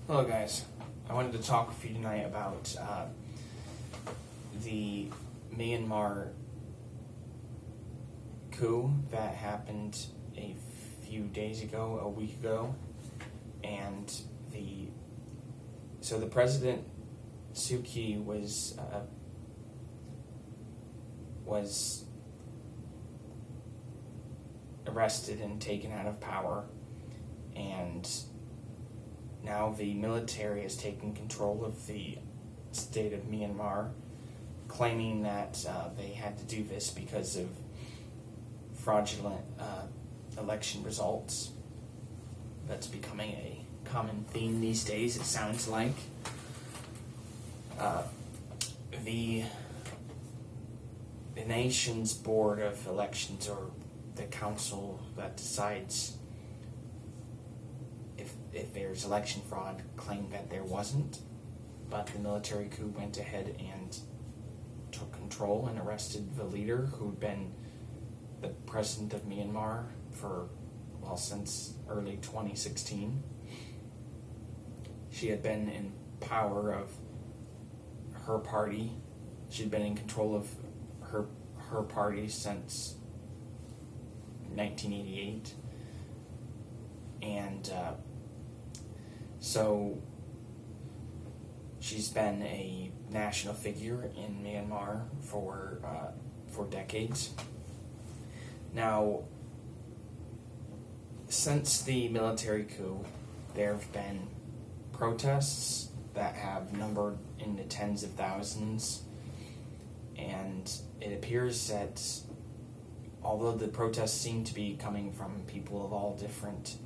Hello guys, I wanted to talk with you tonight about the Myanmar coup that happened a few days ago, a week ago, and the President Suu Kyi was arrested and taken out of power, and now the military has taken control of the state of Myanmar, claiming that they had to do this because of fraudulent election results. That's becoming a common theme these days, it sounds like. The nation's board of elections, or the council that decides if there's election fraud, claimed that there wasn't, but the military coup went ahead and took control and arrested the leader, who'd been the president of Myanmar since early 2016. She had been in power of her party. She'd been in control of her party since 1988, and so she's been a national figure in Myanmar for decades. Now, since the military coup, there have been protests that have numbered in the tens of thousands, and it appears that although the protests seem to be coming from people of all different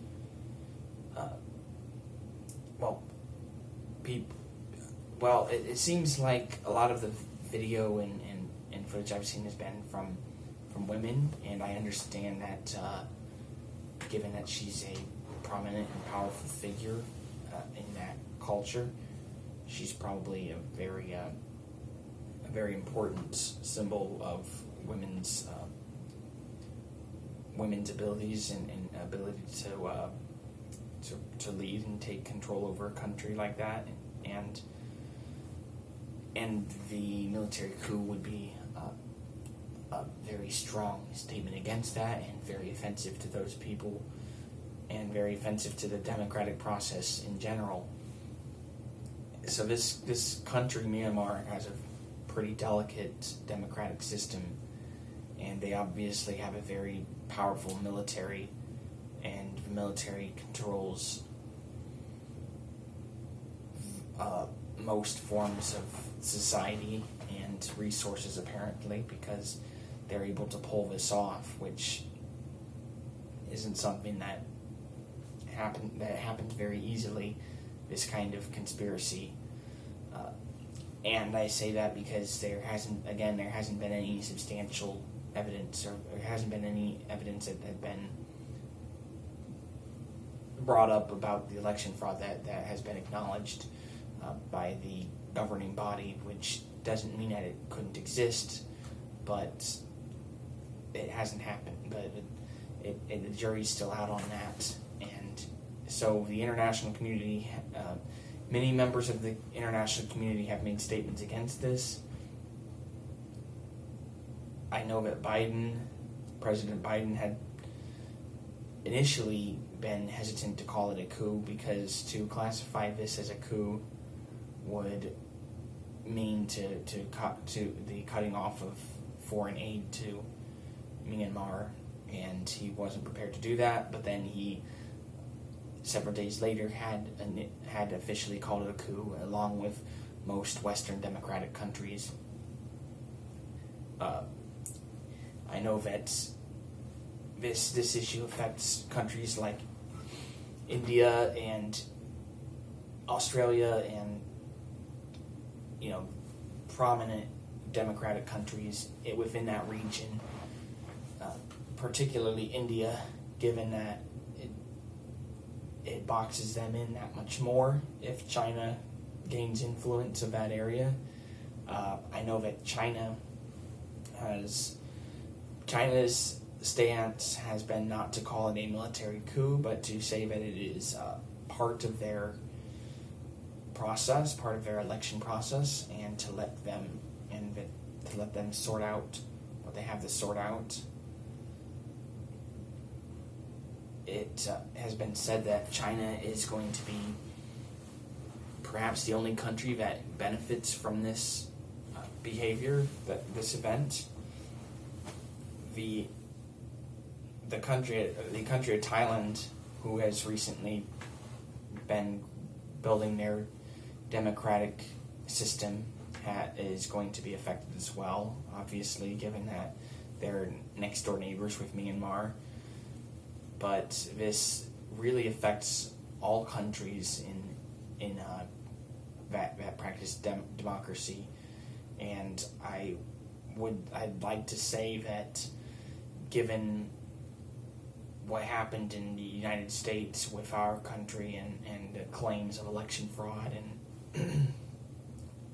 it seems like a lot of the video and footage I've seen has been from women, and I understand that given that she's a prominent and powerful figure in that culture, she's probably a very important symbol of women's abilities and ability to lead and take control over a country like that, and the military coup would be a very strong statement against that, and very offensive to those people, and very offensive to the democratic process in general. So this country, Myanmar, has a pretty delicate democratic system, and they obviously have a very powerful military, and the military controls most forms of society and resources, apparently, because they're able to pull this off, which isn't something that happens very easily, this kind of conspiracy. And I say that because there hasn't been any substantial evidence, or there hasn't been any evidence that had been brought up about the election fraud that has been acknowledged by the governing body, which doesn't mean that it couldn't exist, but it hasn't happened. But the jury's still out on that, and so the international community, many members of the international community have made statements against this. I know that President Biden had initially been hesitant to call it a coup, because to classify this as a coup would mean to the cutting off of foreign aid to Myanmar, and he wasn't prepared to do that. But then he, several days later, had officially called it a coup, along with most Western democratic countries. I know that this issue affects countries like India and Australia, and prominent democratic countries within that region, particularly India, given that it boxes them in that much more if China gains influence of that area. I know that China's stance has been not to call it a military coup, but to say that it is part of their process, part of their election process, and to let them sort out what they have to sort out. It has been said that China is going to be perhaps the only country that benefits from this behavior, this event. The country of Thailand, who has recently been building their democratic system, is going to be affected as well, obviously, given that they're next door neighbors with Myanmar. But this really affects all countries in that practice democracy, and I'd like to say that, given what happened in the United States with our country and the claims of election fraud and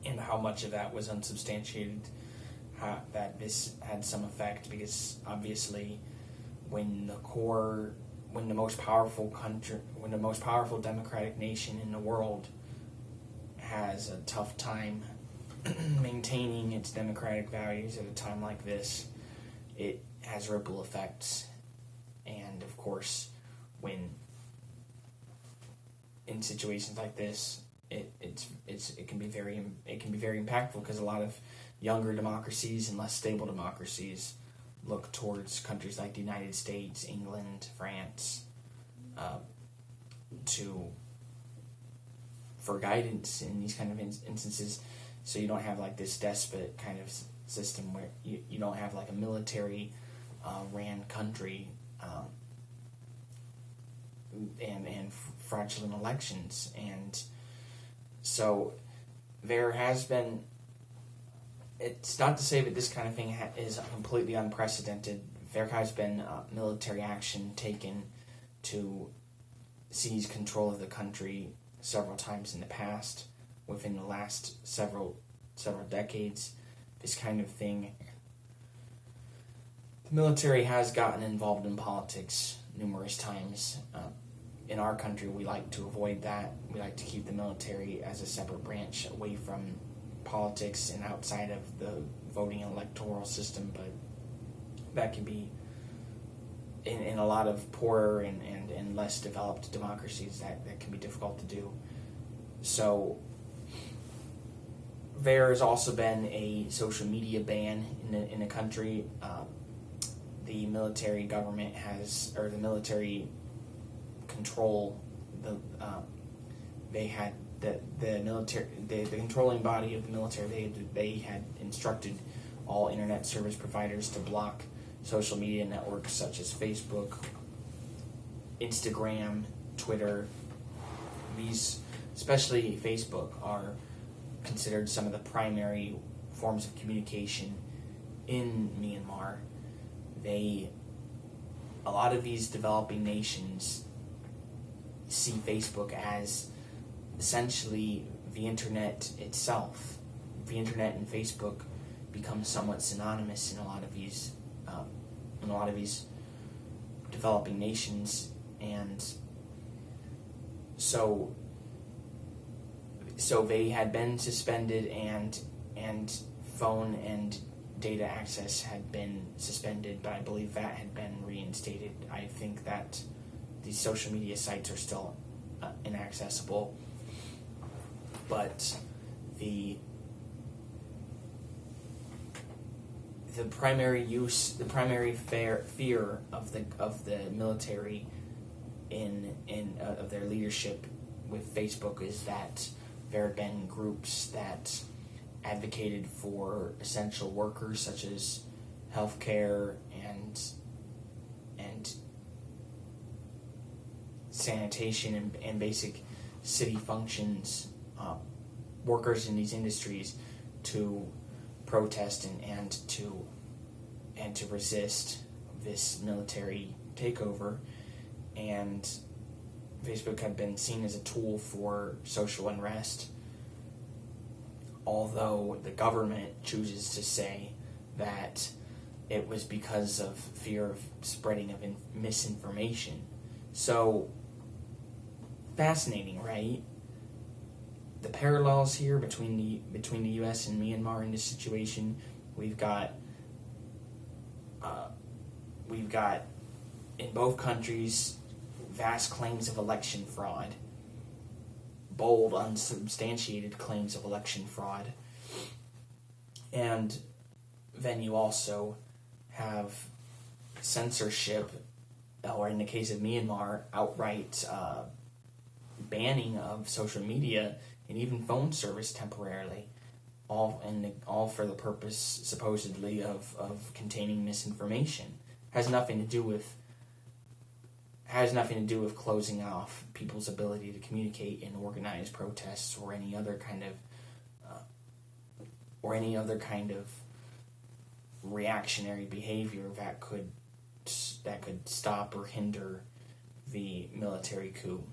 and how much of that was unsubstantiated, that this had some effect, because obviously when the most powerful democratic nation in the world has a tough time maintaining its democratic values at a time like this, it has ripple effects. And of course, when in situations like this, it can be very impactful, because a lot of younger democracies and less stable democracies look towards countries like the United States, England, France, for guidance in these kind of instances. So you don't have like this despot kind of system where you don't have like a military ran country and fraudulent elections. And so there has been, it's not to say that this kind of thing is completely unprecedented. There has been military action taken to seize control of the country several times in the past, within the last several decades. This kind of thing, the military has gotten involved in politics numerous times. In our country, we like to avoid that. We like to keep the military as a separate branch away from politics and outside of the voting and electoral system, but that can be, in a lot of poorer and less developed democracies, that can be difficult to do. So there has also been a social media ban in the country. The military government the military control they had the military, the controlling body of the military, they had instructed all internet service providers to block social media networks such as Facebook, Instagram, Twitter. These, especially Facebook, are considered some of the primary forms of communication in Myanmar. A lot of these developing nations see Facebook as essentially the internet itself. The internet and Facebook become somewhat synonymous in a lot of these developing nations, and so they had been suspended, and phone and data access had been suspended, but I believe that had been reinstated. I think that these social media sites are still inaccessible, but the primary fear of the military of their leadership with Facebook is that there have been groups that advocated for essential workers such as healthcare and sanitation and basic city functions, workers in these industries, to protest and to resist this military takeover. And Facebook had been seen as a tool for social unrest, although the government chooses to say that it was because of fear of spreading of misinformation. So, fascinating, right? the parallels here between the U.S. and Myanmar in this situation. We've got in both countries vast claims of election fraud, bold, unsubstantiated claims of election fraud, and then you also have censorship, or in the case of Myanmar, outright banning of social media and even phone service temporarily, all for the purpose supposedly of containing misinformation. Has nothing to do with closing off people's ability to communicate and organize protests or any other kind of reactionary behavior that could stop or hinder the military coup.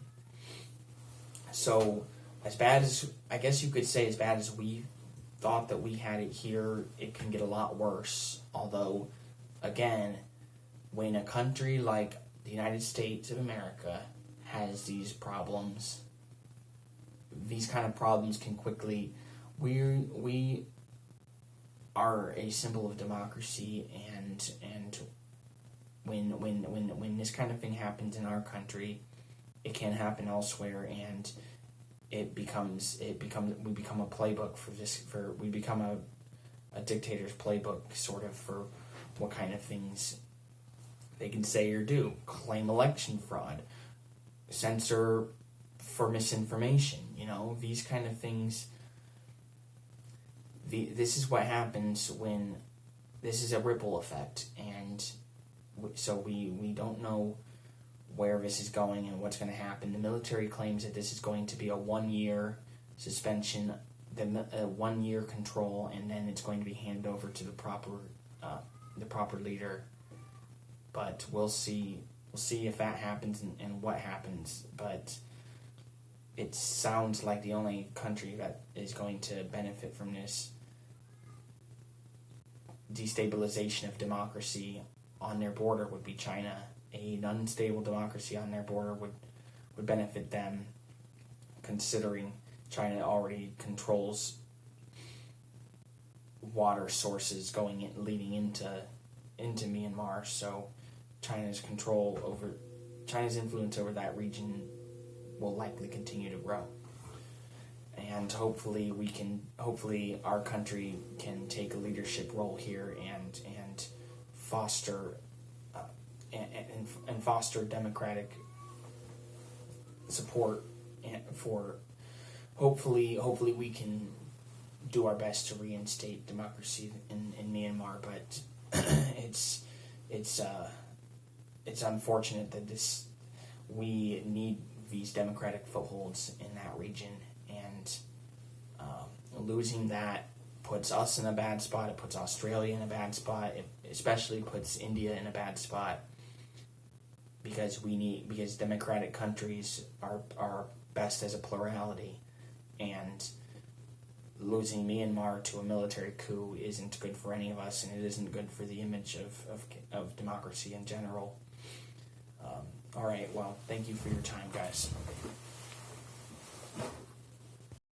So, as bad as we thought that we had it here, it can get a lot worse. Although, again, when a country like the United States of America has these problems, these kind of problems can quickly... We are a symbol of democracy, and when this kind of thing happens in our country, it can happen elsewhere, and we become a playbook we become a dictator's playbook, sort of, for what kind of things they can say or do. Claim election fraud, censor for misinformation, these kind of things. This is what happens when this is a ripple effect, and so we don't know where this is going and what's going to happen. The military claims that this is going to be a 1-year suspension, a 1-year control, and then it's going to be handed over to the proper leader. But we'll see if that happens and what happens. But it sounds like the only country that is going to benefit from this destabilization of democracy on their border would be China. An unstable democracy on their border would benefit them, considering China already controls water sources leading into Myanmar. So China's influence over that region will likely continue to grow. And hopefully our country can take a leadership role here and foster and foster democratic support for hopefully we can do our best to reinstate democracy in Myanmar. But it's unfortunate that we need these democratic footholds in that region, and losing that puts us in a bad spot. It puts Australia in a bad spot. It especially puts India in a bad spot, because democratic countries are best as a plurality, and losing Myanmar to a military coup isn't good for any of us, and it isn't good for the image of democracy in general. All right, well, thank you for your time, guys.